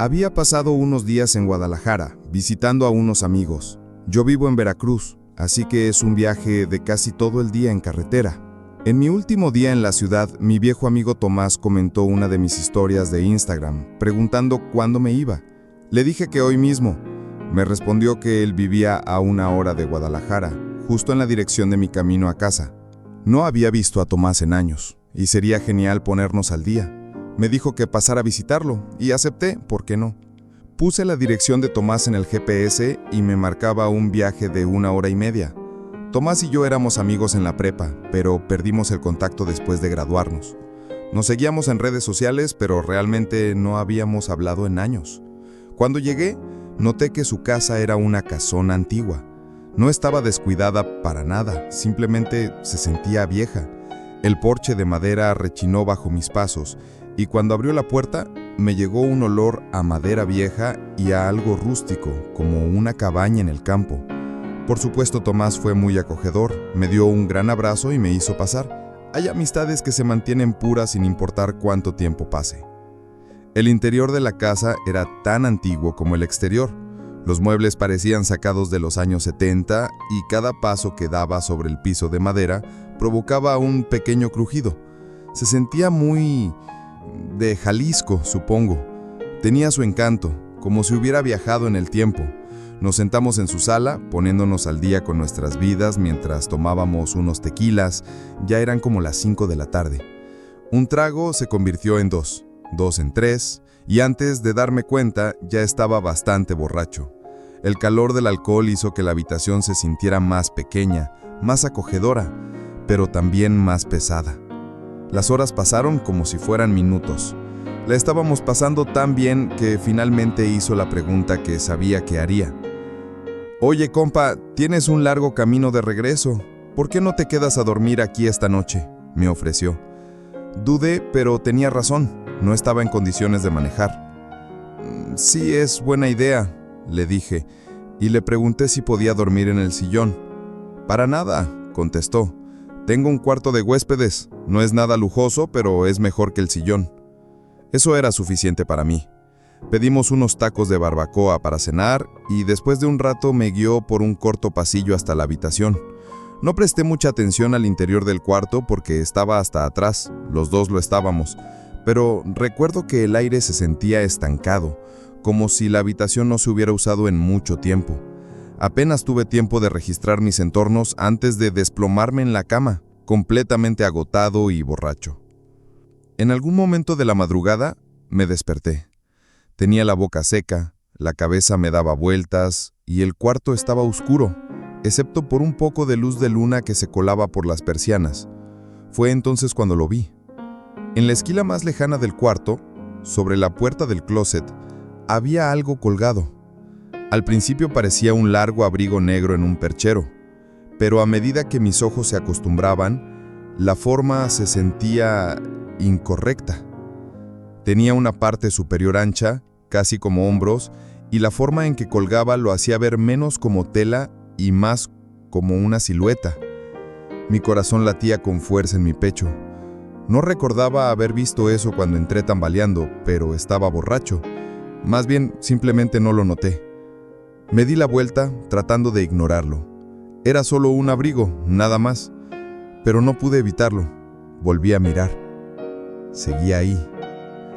Había pasado unos días en Guadalajara, visitando a unos amigos. Yo vivo en Veracruz, así que es un viaje de casi todo el día en carretera. En mi último día en la ciudad, mi viejo amigo Tomás comentó una de mis historias de Instagram, preguntando cuándo me iba. Le dije que hoy mismo. Me respondió que él vivía a 1 hora de Guadalajara, justo en la dirección de mi camino a casa. No había visto a Tomás en años, y sería genial ponernos al día. Me dijo que pasara a visitarlo, y acepté, ¿por qué no? Puse la dirección de Tomás en el GPS y me marcaba un viaje de 1 hora y media. Tomás y yo éramos amigos en la prepa, pero perdimos el contacto después de graduarnos. Nos seguíamos en redes sociales, pero realmente no habíamos hablado en años. Cuando llegué, noté que su casa era una casona antigua. No estaba descuidada para nada, simplemente se sentía vieja. El porche de madera rechinó bajo mis pasos, y cuando abrió la puerta, me llegó un olor a madera vieja y a algo rústico, como una cabaña en el campo. Por supuesto, Tomás fue muy acogedor, me dio un gran abrazo y me hizo pasar. Hay amistades que se mantienen puras sin importar cuánto tiempo pase. El interior de la casa era tan antiguo como el exterior. Los muebles parecían sacados de los años 70 y cada paso que daba sobre el piso de madera provocaba un pequeño crujido. Se sentía muy de Jalisco, supongo. Tenía su encanto, como si hubiera viajado en el tiempo. Nos sentamos en su sala, poniéndonos al día con nuestras vidas mientras tomábamos unos tequilas. Ya eran como las 5 de la tarde. Un trago se convirtió en dos en tres, y antes de darme cuenta ya estaba bastante borracho. El calor del alcohol hizo que la habitación se sintiera más pequeña, más acogedora, pero también más pesada. Las horas pasaron como si fueran minutos. La estábamos pasando tan bien que finalmente hizo la pregunta que sabía que haría. «Oye, compa, tienes un largo camino de regreso. ¿Por qué no te quedas a dormir aquí esta noche?», me ofreció. Dudé, pero tenía razón. No estaba en condiciones de manejar. «Sí, es buena idea», le dije, y le pregunté si podía dormir en el sillón. «Para nada», contestó. «Tengo un cuarto de huéspedes. No es nada lujoso, pero es mejor que el sillón». Eso era suficiente para mí. Pedimos unos tacos de barbacoa para cenar y después de un rato me guió por un corto pasillo hasta la habitación. No presté mucha atención al interior del cuarto porque estaba hasta atrás, los dos lo estábamos, pero recuerdo que el aire se sentía estancado, como si la habitación no se hubiera usado en mucho tiempo. Apenas tuve tiempo de registrar mis entornos antes de desplomarme en la cama, completamente agotado y borracho. En algún momento de la madrugada me desperté. Tenía la boca seca, la cabeza me daba vueltas y el cuarto estaba oscuro, excepto por un poco de luz de luna que se colaba por las persianas. Fue entonces cuando lo vi. En la esquina más lejana del cuarto, sobre la puerta del closet, había algo colgado. Al principio parecía un largo abrigo negro en un perchero, pero a medida que mis ojos se acostumbraban, la forma se sentía incorrecta. Tenía una parte superior ancha, casi como hombros, y la forma en que colgaba lo hacía ver menos como tela y más como una silueta. Mi corazón latía con fuerza en mi pecho. No recordaba haber visto eso cuando entré tambaleando, pero estaba borracho. Más bien, simplemente no lo noté. Me di la vuelta, tratando de ignorarlo. Era solo un abrigo, nada más. Pero no pude evitarlo. Volví a mirar. Seguía ahí.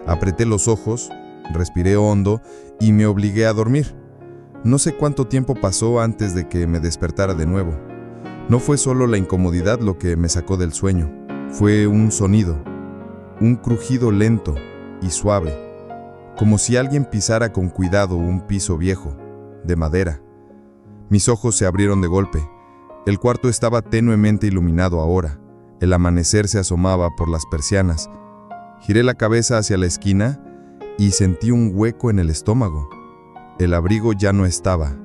Apreté los ojos, respiré hondo y me obligué a dormir. No sé cuánto tiempo pasó antes de que me despertara de nuevo. No fue solo la incomodidad lo que me sacó del sueño. Fue un sonido, un crujido lento y suave, como si alguien pisara con cuidado un piso viejo, de madera. Mis ojos se abrieron de golpe. El cuarto estaba tenuemente iluminado ahora. El amanecer se asomaba por las persianas. Giré la cabeza hacia la esquina y sentí un hueco en el estómago. El abrigo ya no estaba.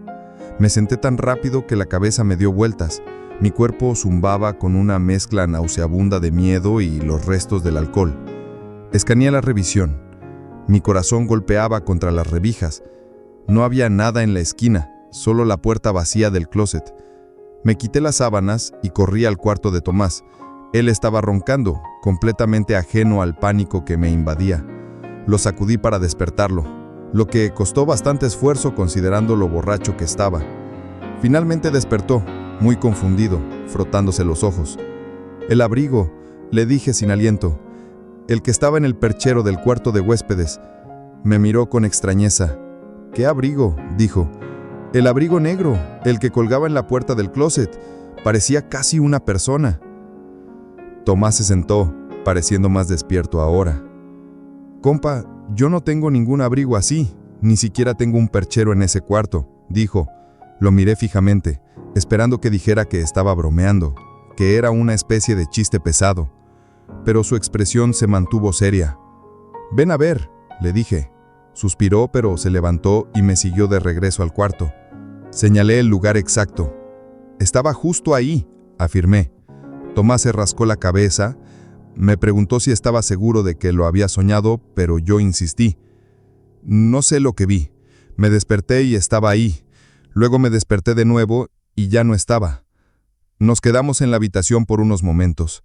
Me senté tan rápido que la cabeza me dio vueltas. Mi cuerpo zumbaba con una mezcla nauseabunda de miedo y los restos del alcohol. Escaneé la revisión. Mi corazón golpeaba contra las revijas. No había nada en la esquina, solo la puerta vacía del closet. Me quité las sábanas y corrí al cuarto de Tomás. Él estaba roncando, completamente ajeno al pánico que me invadía. Lo sacudí para despertarlo. lo que costó bastante esfuerzo considerando lo borracho que estaba. Finalmente despertó, muy confundido, frotándose los ojos. «El abrigo», le dije sin aliento. «El que estaba en el perchero del cuarto de huéspedes». Me miró con extrañeza. «¿Qué abrigo?», dijo. «El abrigo negro, el que colgaba en la puerta del closet. Parecía casi una persona». Tomás se sentó, pareciendo más despierto ahora. «Compa, yo no tengo ningún abrigo así, ni siquiera tengo un perchero en ese cuarto», dijo. Lo miré fijamente, esperando que dijera que estaba bromeando, que era una especie de chiste pesado. Pero su expresión se mantuvo seria. «Ven a ver», le dije. Suspiró, pero se levantó y me siguió de regreso al cuarto. Señalé el lugar exacto. «Estaba justo ahí», afirmé. Tomás se rascó la cabeza. Me preguntó si estaba seguro de que lo había soñado, pero yo insistí. «No sé lo que vi. Me desperté y estaba ahí. Luego me desperté de nuevo y ya no estaba». Nos quedamos en la habitación por unos momentos,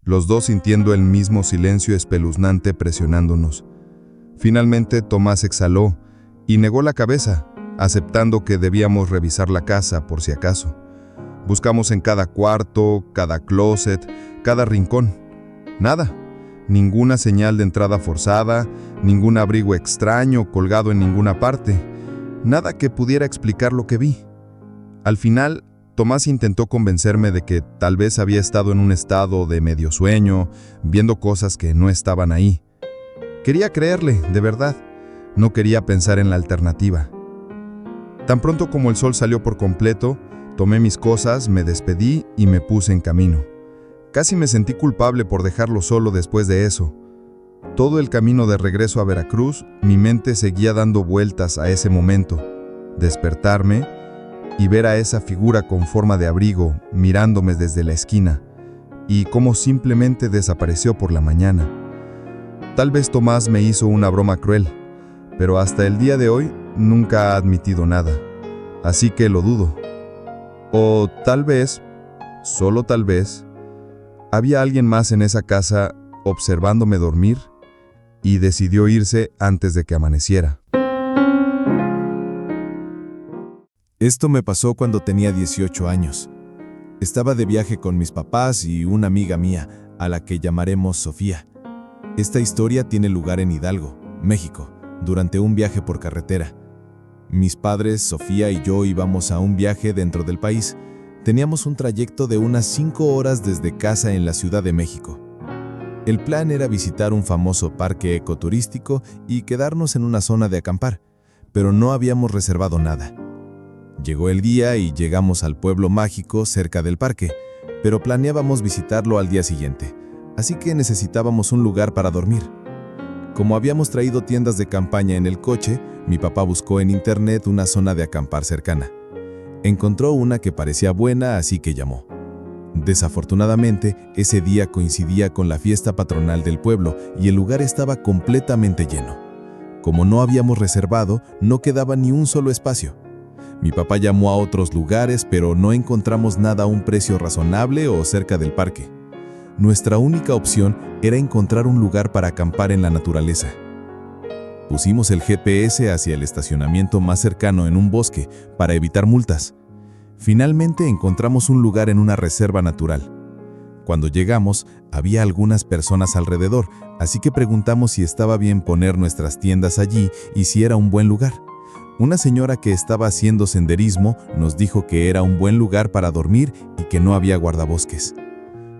los dos sintiendo el mismo silencio espeluznante presionándonos. Finalmente Tomás exhaló y negó la cabeza, aceptando que debíamos revisar la casa por si acaso. Buscamos en cada cuarto, cada closet, cada rincón. Nada. Ninguna señal de entrada forzada, ningún abrigo extraño colgado en ninguna parte. Nada que pudiera explicar lo que vi. Al final, Tomás intentó convencerme de que tal vez había estado en un estado de medio sueño, viendo cosas que no estaban ahí. Quería creerle, de verdad. No quería pensar en la alternativa. Tan pronto como el sol salió por completo, tomé mis cosas, me despedí y me puse en camino. Casi me sentí culpable por dejarlo solo después de eso. Todo el camino de regreso a Veracruz, mi mente seguía dando vueltas a ese momento. Despertarme y ver a esa figura con forma de abrigo mirándome desde la esquina, y cómo simplemente desapareció por la mañana. Tal vez Tomás me hizo una broma cruel, pero hasta el día de hoy nunca ha admitido nada, así que lo dudo. O tal vez, solo tal vez, había alguien más en esa casa observándome dormir y decidió irse antes de que amaneciera. Esto me pasó cuando tenía 18 años. Estaba de viaje con mis papás y una amiga mía, a la que llamaremos Sofía. Esta historia tiene lugar en Hidalgo, México, durante un viaje por carretera. Mis padres, Sofía y yo íbamos a un viaje dentro del país. Teníamos un trayecto de unas 5 horas desde casa en la Ciudad de México. El plan era visitar un famoso parque ecoturístico y quedarnos en una zona de acampar, pero no habíamos reservado nada. Llegó el día y llegamos al pueblo mágico cerca del parque, pero planeábamos visitarlo al día siguiente, así que necesitábamos un lugar para dormir. Como habíamos traído tiendas de campaña en el coche, mi papá buscó en internet una zona de acampar cercana. Encontró una que parecía buena, así que llamó. Desafortunadamente, ese día coincidía con la fiesta patronal del pueblo y el lugar estaba completamente lleno. Como no habíamos reservado, no quedaba ni un solo espacio. Mi papá llamó a otros lugares, pero no encontramos nada a un precio razonable o cerca del parque. Nuestra única opción era encontrar un lugar para acampar en la naturaleza. Pusimos el GPS hacia el estacionamiento más cercano en un bosque para evitar multas. Finalmente encontramos un lugar en una reserva natural. Cuando llegamos, había algunas personas alrededor, así que preguntamos si estaba bien poner nuestras tiendas allí y si era un buen lugar. Una señora que estaba haciendo senderismo nos dijo que era un buen lugar para dormir y que no había guardabosques.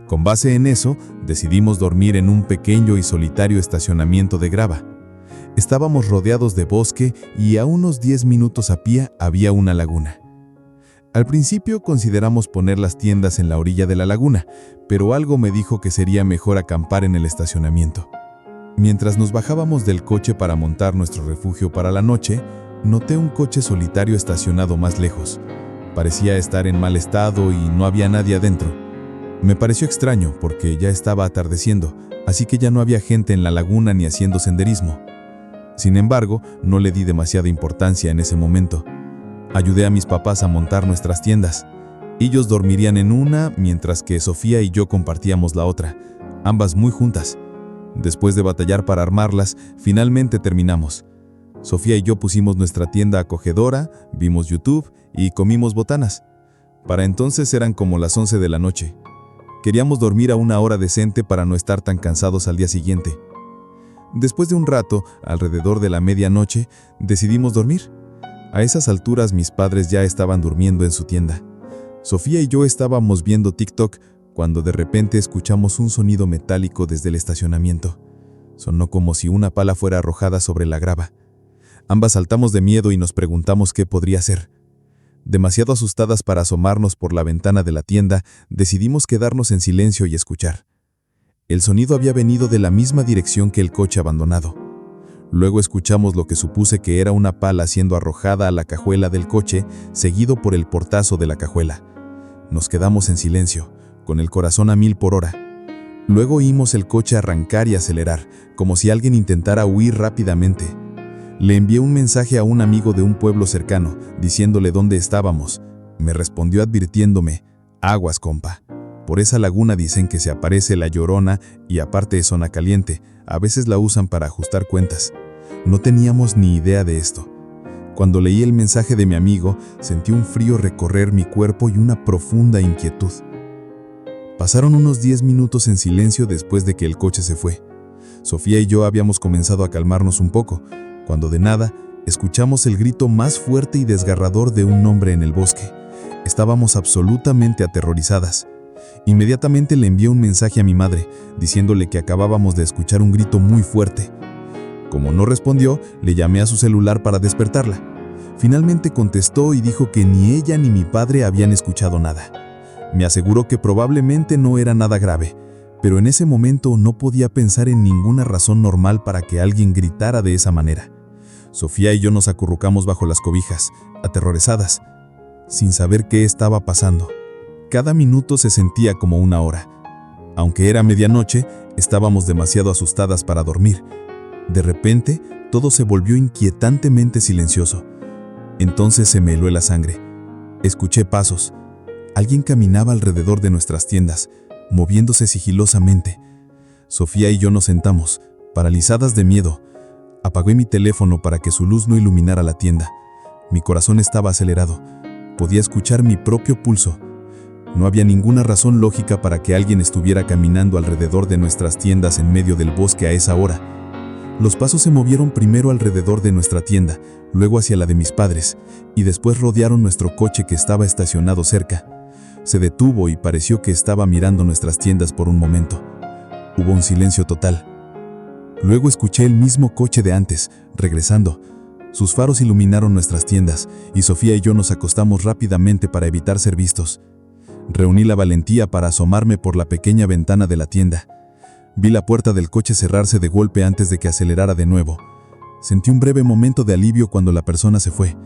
Con base en eso, decidimos dormir en un pequeño y solitario estacionamiento de grava. Estábamos rodeados de bosque y a unos 10 minutos a pie había una laguna. Al principio consideramos poner las tiendas en la orilla de la laguna, pero algo me dijo que sería mejor acampar en el estacionamiento. Mientras nos bajábamos del coche para montar nuestro refugio para la noche, noté un coche solitario estacionado más lejos. Parecía estar en mal estado y no había nadie adentro. Me pareció extraño porque ya estaba atardeciendo, así que ya no había gente en la laguna ni haciendo senderismo. Sin embargo, no le di demasiada importancia en ese momento. Ayudé a mis papás a montar nuestras tiendas. Ellos dormirían en una, mientras que Sofía y yo compartíamos la otra, ambas muy juntas. Después de batallar para armarlas, finalmente terminamos. Sofía y yo pusimos nuestra tienda acogedora, vimos YouTube y comimos botanas. Para entonces eran como las 11 de la noche. Queríamos dormir a una hora decente para no estar tan cansados al día siguiente. Después de un rato, alrededor de la medianoche, decidimos dormir. A esas alturas mis padres ya estaban durmiendo en su tienda. Sofía y yo estábamos viendo TikTok cuando de repente escuchamos un sonido metálico desde el estacionamiento. Sonó como si una pala fuera arrojada sobre la grava. Ambas saltamos de miedo y nos preguntamos qué podría ser. Demasiado asustadas para asomarnos por la ventana de la tienda, decidimos quedarnos en silencio y escuchar. El sonido había venido de la misma dirección que el coche abandonado. Luego escuchamos lo que supuse que era una pala siendo arrojada a la cajuela del coche, seguido por el portazo de la cajuela. Nos quedamos en silencio, con el corazón a 1000 por hora. Luego oímos el coche arrancar y acelerar, como si alguien intentara huir rápidamente. Le envié un mensaje a un amigo de un pueblo cercano, diciéndole dónde estábamos. Me respondió advirtiéndome: aguas, compa. Por esa laguna dicen que se aparece la Llorona y aparte es zona caliente, a veces la usan para ajustar cuentas. No teníamos ni idea de esto. Cuando leí el mensaje de mi amigo, sentí un frío recorrer mi cuerpo y una profunda inquietud. Pasaron unos 10 minutos en silencio después de que el coche se fue. Sofía y yo habíamos comenzado a calmarnos un poco, cuando de nada escuchamos el grito más fuerte y desgarrador de un hombre en el bosque. Estábamos absolutamente aterrorizadas. Inmediatamente le envié un mensaje a mi madre, diciéndole que acabábamos de escuchar un grito muy fuerte. Como no respondió, le llamé a su celular para despertarla. Finalmente contestó y dijo que ni ella ni mi padre habían escuchado nada. Me aseguró que probablemente no era nada grave, pero en ese momento no podía pensar en ninguna razón normal para que alguien gritara de esa manera. Sofía y yo nos acurrucamos bajo las cobijas, aterrorizadas, sin saber qué estaba pasando. Cada minuto se sentía como una hora. Aunque era medianoche, estábamos demasiado asustadas para dormir. De repente, todo se volvió inquietantemente silencioso. Entonces se me heló la sangre. Escuché pasos. Alguien caminaba alrededor de nuestras tiendas, moviéndose sigilosamente. Sofía y yo nos sentamos, paralizadas de miedo. Apagué mi teléfono para que su luz no iluminara la tienda. Mi corazón estaba acelerado. Podía escuchar mi propio pulso. No había ninguna razón lógica para que alguien estuviera caminando alrededor de nuestras tiendas en medio del bosque a esa hora. Los pasos se movieron primero alrededor de nuestra tienda, luego hacia la de mis padres, y después rodearon nuestro coche que estaba estacionado cerca. Se detuvo y pareció que estaba mirando nuestras tiendas por un momento. Hubo un silencio total. Luego escuché el mismo coche de antes, regresando. Sus faros iluminaron nuestras tiendas, y Sofía y yo nos acostamos rápidamente para evitar ser vistos. Reuní la valentía para asomarme por la pequeña ventana de la tienda. Vi la puerta del coche cerrarse de golpe antes de que acelerara de nuevo. Sentí un breve momento de alivio cuando la persona se fue.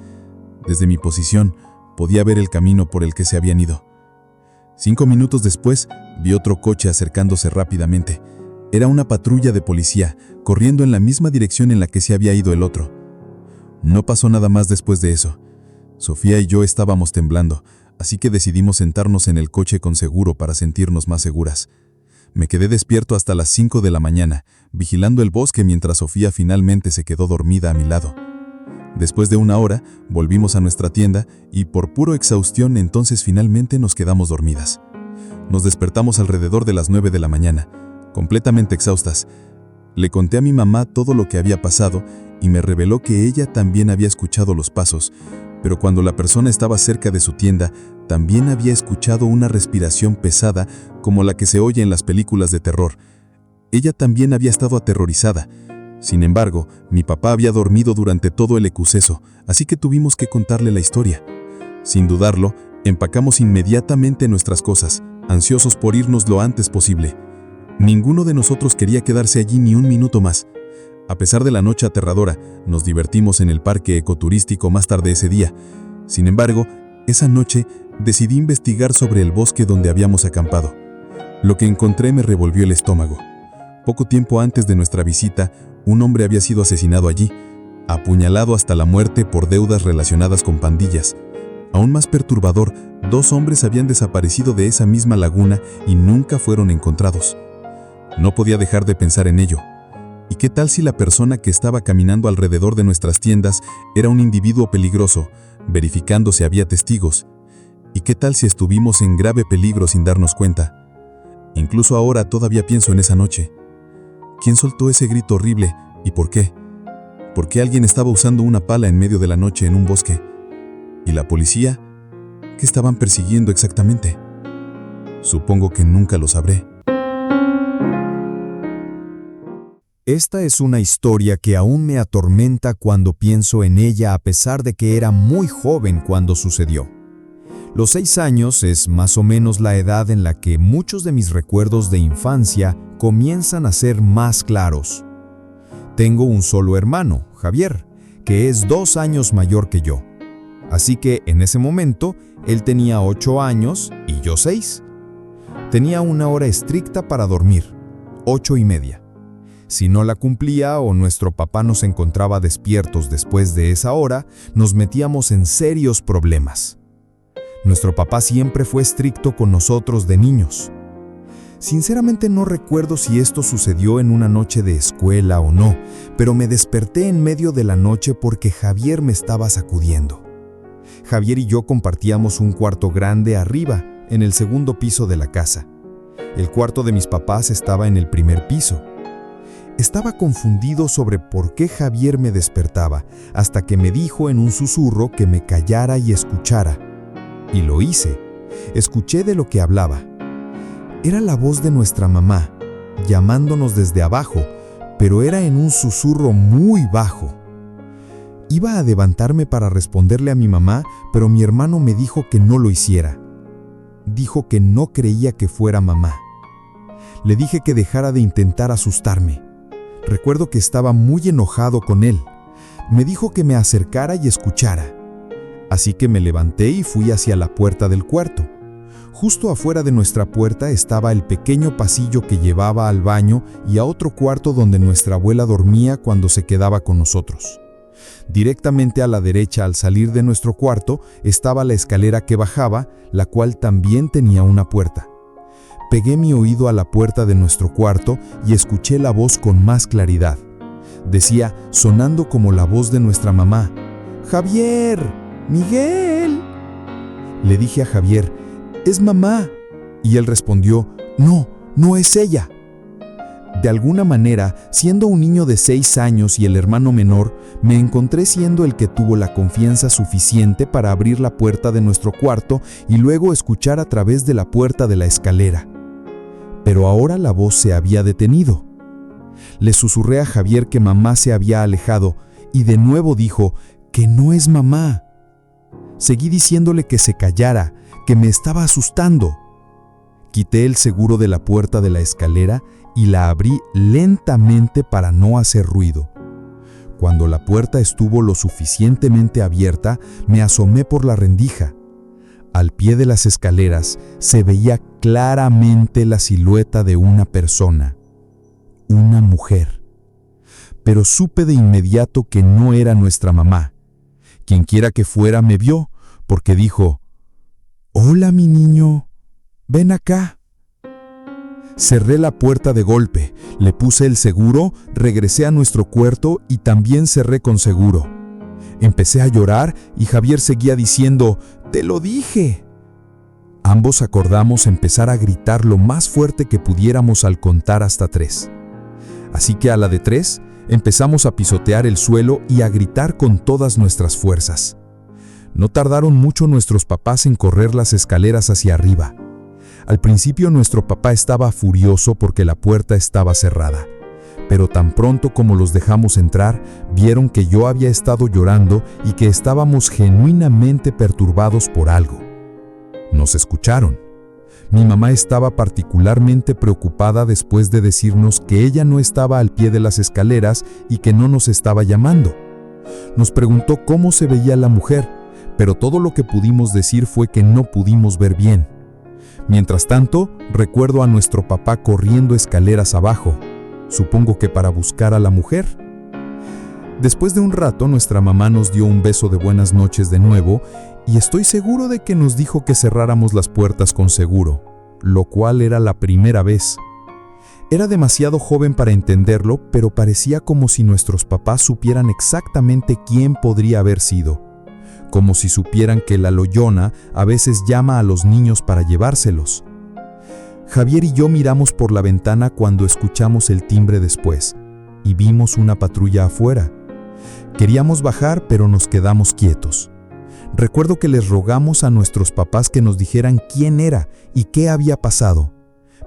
Desde mi posición, podía ver el camino por el que se habían ido. 5 minutos después, vi otro coche acercándose rápidamente. Era una patrulla de policía, corriendo en la misma dirección en la que se había ido el otro. No pasó nada más después de eso. Sofía y yo estábamos temblando, así que decidimos sentarnos en el coche con seguro para sentirnos más seguras. Me quedé despierto hasta las 5 de la mañana, vigilando el bosque mientras Sofía finalmente se quedó dormida a mi lado. Después de una hora, volvimos a nuestra tienda y por puro exhaustión entonces finalmente nos quedamos dormidas. Nos despertamos alrededor de las 9 de la mañana, completamente exhaustas. Le conté a mi mamá todo lo que había pasado y me reveló que ella también había escuchado los pasos, pero cuando la persona estaba cerca de su tienda, también había escuchado una respiración pesada como la que se oye en las películas de terror. Ella también había estado aterrorizada. Sin embargo, mi papá había dormido durante todo el exceso, así que tuvimos que contarle la historia. Sin dudarlo, empacamos inmediatamente nuestras cosas, ansiosos por irnos lo antes posible. Ninguno de nosotros quería quedarse allí ni un minuto más. A pesar de la noche aterradora, nos divertimos en el parque ecoturístico más tarde ese día. Sin embargo, esa noche decidí investigar sobre el bosque donde habíamos acampado. Lo que encontré me revolvió el estómago. Poco tiempo antes de nuestra visita, un hombre había sido asesinado allí, apuñalado hasta la muerte por deudas relacionadas con pandillas. Aún más perturbador, 2 hombres habían desaparecido de esa misma laguna y nunca fueron encontrados. No podía dejar de pensar en ello. ¿Y qué tal si la persona que estaba caminando alrededor de nuestras tiendas era un individuo peligroso, verificando si había testigos? ¿Y qué tal si estuvimos en grave peligro sin darnos cuenta? Incluso ahora todavía pienso en esa noche. ¿Quién soltó ese grito horrible y por qué? ¿Por qué alguien estaba usando una pala en medio de la noche en un bosque? ¿Y la policía? ¿Qué estaban persiguiendo exactamente? Supongo que nunca lo sabré. Esta es una historia que aún me atormenta cuando pienso en ella a pesar de que era muy joven cuando sucedió. Los 6 años es más o menos la edad en la que muchos de mis recuerdos de infancia comienzan a ser más claros. Tengo un solo hermano, Javier, que es 2 años mayor que yo. Así que en ese momento él tenía 8 años y yo 6. Tenía una hora estricta para dormir, 8:30. Si no la cumplía o nuestro papá nos encontraba despiertos después de esa hora, nos metíamos en serios problemas. Nuestro papá siempre fue estricto con nosotros de niños. Sinceramente no recuerdo si esto sucedió en una noche de escuela o no, pero me desperté en medio de la noche porque Javier me estaba sacudiendo. Javier y yo compartíamos un cuarto grande arriba, en el segundo piso de la casa. El cuarto de mis papás estaba en el primer piso. Estaba confundido sobre por qué Javier me despertaba, hasta que me dijo en un susurro que me callara y escuchara. Y lo hice. Escuché de lo que hablaba. Era la voz de nuestra mamá, llamándonos desde abajo, pero era en un susurro muy bajo. Iba a levantarme para responderle a mi mamá, pero mi hermano me dijo que no lo hiciera. Dijo que no creía que fuera mamá. Le dije que dejara de intentar asustarme. Recuerdo que estaba muy enojado con él. Me dijo que me acercara y escuchara. Así que me levanté y fui hacia la puerta del cuarto. Justo afuera de nuestra puerta estaba el pequeño pasillo que llevaba al baño y a otro cuarto donde nuestra abuela dormía cuando se quedaba con nosotros. Directamente a la derecha al salir de nuestro cuarto estaba la escalera que bajaba, la cual también tenía una puerta. Pegué mi oído a la puerta de nuestro cuarto y escuché la voz con más claridad. Decía, sonando como la voz de nuestra mamá: «¡Javier! ¡Miguel!». Le dije a Javier: «Es mamá». Y él respondió: «No, no es ella». De alguna manera, siendo un niño de 6 años y el hermano menor, me encontré siendo el que tuvo la confianza suficiente para abrir la puerta de nuestro cuarto y luego escuchar a través de la puerta de la escalera. Pero ahora la voz se había detenido. Le susurré a Javier que mamá se había alejado y de nuevo dijo que no es mamá. Seguí diciéndole que se callara, que me estaba asustando. Quité el seguro de la puerta de la escalera y la abrí lentamente para no hacer ruido. Cuando la puerta estuvo lo suficientemente abierta, me asomé por la rendija. Al pie de las escaleras se veía claramente la silueta de una persona, una mujer. Pero supe de inmediato que no era nuestra mamá. Quienquiera que fuera me vio, porque dijo: «Hola, mi niño, ven acá». Cerré la puerta de golpe, le puse el seguro, regresé a nuestro cuarto y también cerré con seguro. Empecé a llorar y Javier seguía diciendo: «¡Te lo dije!». Ambos acordamos empezar a gritar lo más fuerte que pudiéramos al contar hasta 3. Así que a la de 3 empezamos a pisotear el suelo y a gritar con todas nuestras fuerzas. No tardaron mucho nuestros papás en correr las escaleras hacia arriba. Al principio nuestro papá estaba furioso porque la puerta estaba cerrada. Pero tan pronto como los dejamos entrar, vieron que yo había estado llorando y que estábamos genuinamente perturbados por algo. Nos escucharon. Mi mamá estaba particularmente preocupada después de decirnos que ella no estaba al pie de las escaleras y que no nos estaba llamando. Nos preguntó cómo se veía la mujer, pero todo lo que pudimos decir fue que no pudimos ver bien. Mientras tanto, recuerdo a nuestro papá corriendo escaleras abajo, supongo que para buscar a la mujer. Después de un rato, nuestra mamá nos dio un beso de buenas noches de nuevo y estoy seguro de que nos dijo que cerráramos las puertas con seguro, lo cual era la primera vez. Era demasiado joven para entenderlo, pero parecía como si nuestros papás supieran exactamente quién podría haber sido. Como si supieran que la Loyona a veces llama a los niños para llevárselos. Javier y yo miramos por la ventana cuando escuchamos el timbre después, y vimos una patrulla afuera. Queríamos bajar, pero nos quedamos quietos. Recuerdo que les rogamos a nuestros papás que nos dijeran quién era y qué había pasado,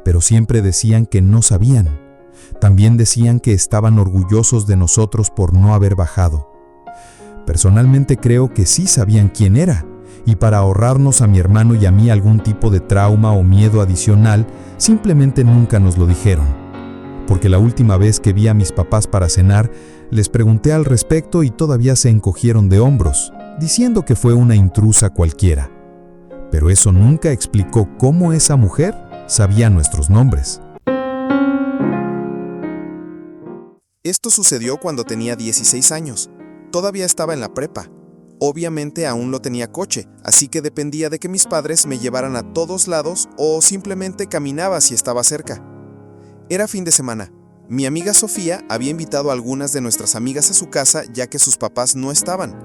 pero siempre decían que no sabían. También decían que estaban orgullosos de nosotros por no haber bajado. Personalmente creo que sí sabían quién era, y para ahorrarnos a mi hermano y a mí algún tipo de trauma o miedo adicional, simplemente nunca nos lo dijeron. Porque la última vez que vi a mis papás para cenar, les pregunté al respecto y todavía se encogieron de hombros, diciendo que fue una intrusa cualquiera. Pero eso nunca explicó cómo esa mujer sabía nuestros nombres. Esto sucedió cuando tenía 16 años. Todavía estaba en la prepa. Obviamente aún no tenía coche, así que dependía de que mis padres me llevaran a todos lados o simplemente caminaba si estaba cerca. Era fin de semana. Mi amiga Sofía había invitado a algunas de nuestras amigas a su casa ya que sus papás no estaban.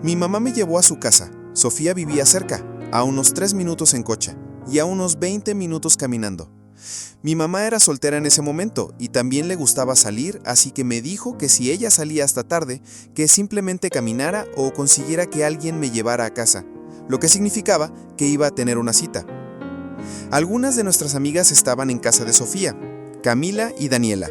Mi mamá me llevó a su casa. Sofía vivía cerca, a unos 3 minutos en coche y a unos 20 minutos caminando. Mi mamá era soltera en ese momento y también le gustaba salir, así que me dijo que si ella salía hasta tarde, que simplemente caminara o consiguiera que alguien me llevara a casa, lo que significaba que iba a tener una cita. Algunas de nuestras amigas estaban en casa de Sofía, Camila y Daniela.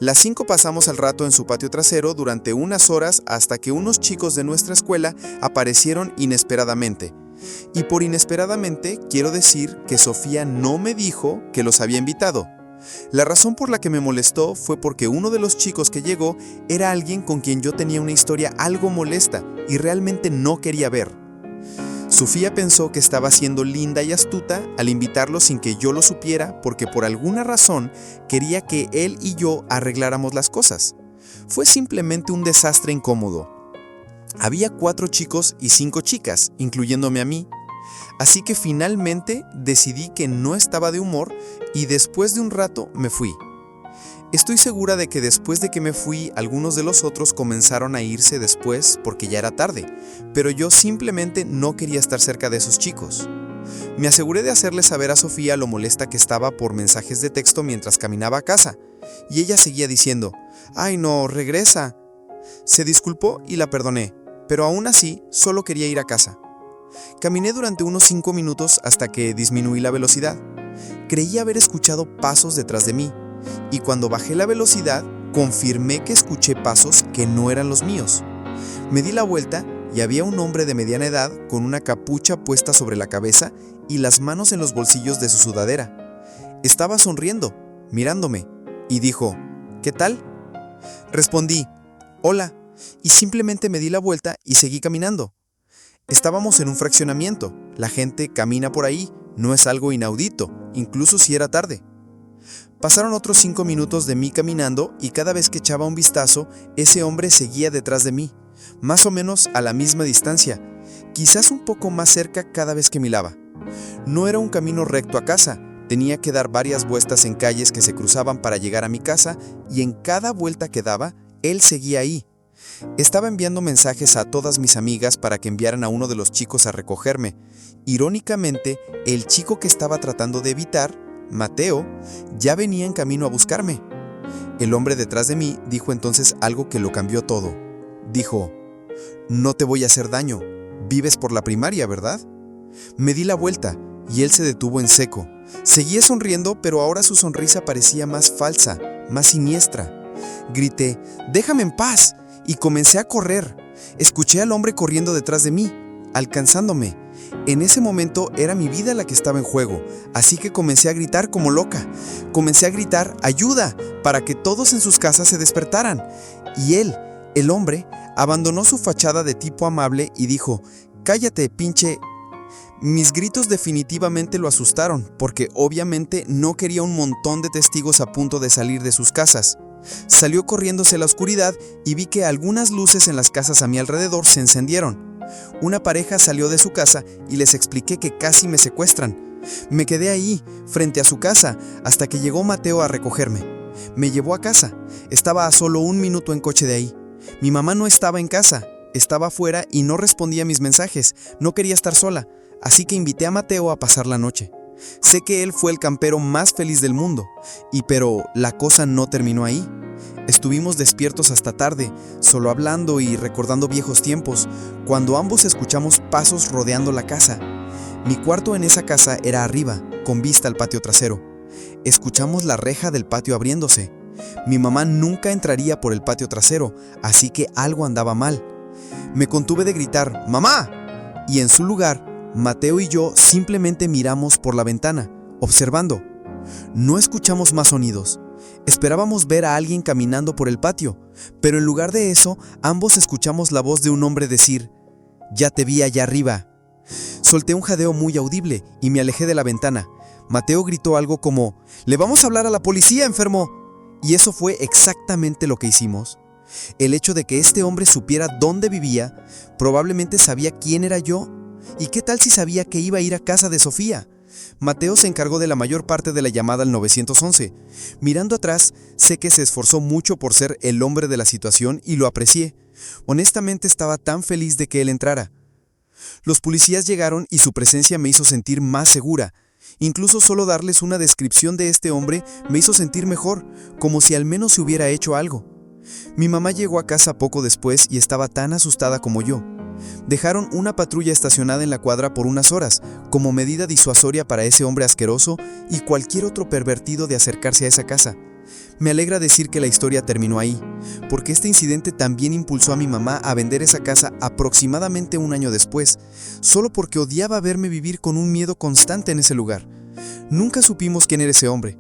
Las 5 pasamos el rato en su patio trasero durante unas horas hasta que unos chicos de nuestra escuela aparecieron inesperadamente. Y por inesperadamente quiero decir que Sofía no me dijo que los había invitado. La razón por la que me molestó fue porque uno de los chicos que llegó era alguien con quien yo tenía una historia algo molesta y realmente no quería ver. Sofía pensó que estaba siendo linda y astuta al invitarlo sin que yo lo supiera porque por alguna razón quería que él y yo arregláramos las cosas. Fue simplemente un desastre incómodo. Había 4 chicos y 5 chicas, incluyéndome a mí. Así que finalmente decidí que no estaba de humor y después de un rato me fui. Estoy segura de que después de que me fui, algunos de los otros comenzaron a irse después porque ya era tarde, pero yo simplemente no quería estar cerca de esos chicos. Me aseguré de hacerle saber a Sofía lo molesta que estaba por mensajes de texto mientras caminaba a casa, y ella seguía diciendo, «Ay no, regresa». Se disculpó y la perdoné, pero aún así solo quería ir a casa. Caminé durante unos 5 minutos hasta que disminuí la velocidad. Creí haber escuchado pasos detrás de mí, y cuando bajé la velocidad, confirmé que escuché pasos que no eran los míos. Me di la vuelta y había un hombre de mediana edad con una capucha puesta sobre la cabeza y las manos en los bolsillos de su sudadera. Estaba sonriendo, mirándome, y dijo, «¿Qué tal?». Respondí, «Hola», y simplemente me di la vuelta y seguí caminando. Estábamos en un fraccionamiento, la gente camina por ahí, no es algo inaudito, incluso si era tarde. Pasaron otros 5 minutos de mí caminando y cada vez que echaba un vistazo, ese hombre seguía detrás de mí, más o menos a la misma distancia, quizás un poco más cerca cada vez que miraba. No era un camino recto a casa, tenía que dar varias vueltas en calles que se cruzaban para llegar a mi casa y en cada vuelta que daba, él seguía ahí. Estaba enviando mensajes a todas mis amigas para que enviaran a uno de los chicos a recogerme. Irónicamente, el chico que estaba tratando de evitar, Mateo, ya venía en camino a buscarme. El hombre detrás de mí dijo entonces algo que lo cambió todo. Dijo, «No te voy a hacer daño. Vives por la primaria, ¿verdad?». Me di la vuelta y él se detuvo en seco. Seguía sonriendo, pero ahora su sonrisa parecía más falsa, más siniestra. Grité, «¡Déjame en paz!», y comencé a correr. Escuché al hombre corriendo detrás de mí, alcanzándome. En ese momento era mi vida la que estaba en juego, así que comencé a gritar como loca. Comencé a gritar «¡Ayuda!» para que todos en sus casas se despertaran. Y él, el hombre, abandonó su fachada de tipo amable y dijo «¡Cállate, pinche!». Mis gritos definitivamente lo asustaron, porque obviamente no quería un montón de testigos a punto de salir de sus casas. Salió corriéndose a la oscuridad y vi que algunas luces en las casas a mi alrededor se encendieron. Una pareja salió de su casa y les expliqué que casi me secuestran. Me quedé ahí, frente a su casa, hasta que llegó Mateo a recogerme. Me llevó a casa. Estaba a solo 1 minuto en coche de ahí. Mi mamá no estaba en casa, estaba afuera y no respondía a mis mensajes. No quería estar sola, así que invité a Mateo a pasar la noche. Sé que él fue el campero más feliz del mundo, pero la cosa no terminó ahí. Estuvimos despiertos hasta tarde, solo hablando y recordando viejos tiempos, cuando ambos escuchamos pasos rodeando la casa. Mi cuarto en esa casa era arriba, con vista al patio trasero. Escuchamos la reja del patio abriéndose. Mi mamá nunca entraría por el patio trasero, así que algo andaba mal. Me contuve de gritar ¡Mamá! Y en su lugar, Mateo y yo simplemente miramos por la ventana, observando. No escuchamos más sonidos. Esperábamos ver a alguien caminando por el patio, pero en lugar de eso, ambos escuchamos la voz de un hombre decir: «Ya te vi allá arriba». Solté un jadeo muy audible y me alejé de la ventana. Mateo gritó algo como: «¡Le vamos a hablar a la policía, enfermo!». Y eso fue exactamente lo que hicimos. El hecho de que este hombre supiera dónde vivía, probablemente sabía quién era yo. ¿Y qué tal si sabía que iba a ir a casa de Sofía? Mateo se encargó de la mayor parte de la llamada al 911. Mirando atrás, sé que se esforzó mucho por ser el hombre de la situación y lo aprecié. Honestamente estaba tan feliz de que él entrara. Los policías llegaron y su presencia me hizo sentir más segura. Incluso solo darles una descripción de este hombre me hizo sentir mejor, como si al menos se hubiera hecho algo. Mi mamá llegó a casa poco después y estaba tan asustada como yo. Dejaron una patrulla estacionada en la cuadra por unas horas, como medida disuasoria para ese hombre asqueroso y cualquier otro pervertido de acercarse a esa casa. Me alegra decir que la historia terminó ahí, porque este incidente también impulsó a mi mamá a vender esa casa aproximadamente 1 año después, solo porque odiaba verme vivir con un miedo constante en ese lugar. Nunca supimos quién era ese hombre.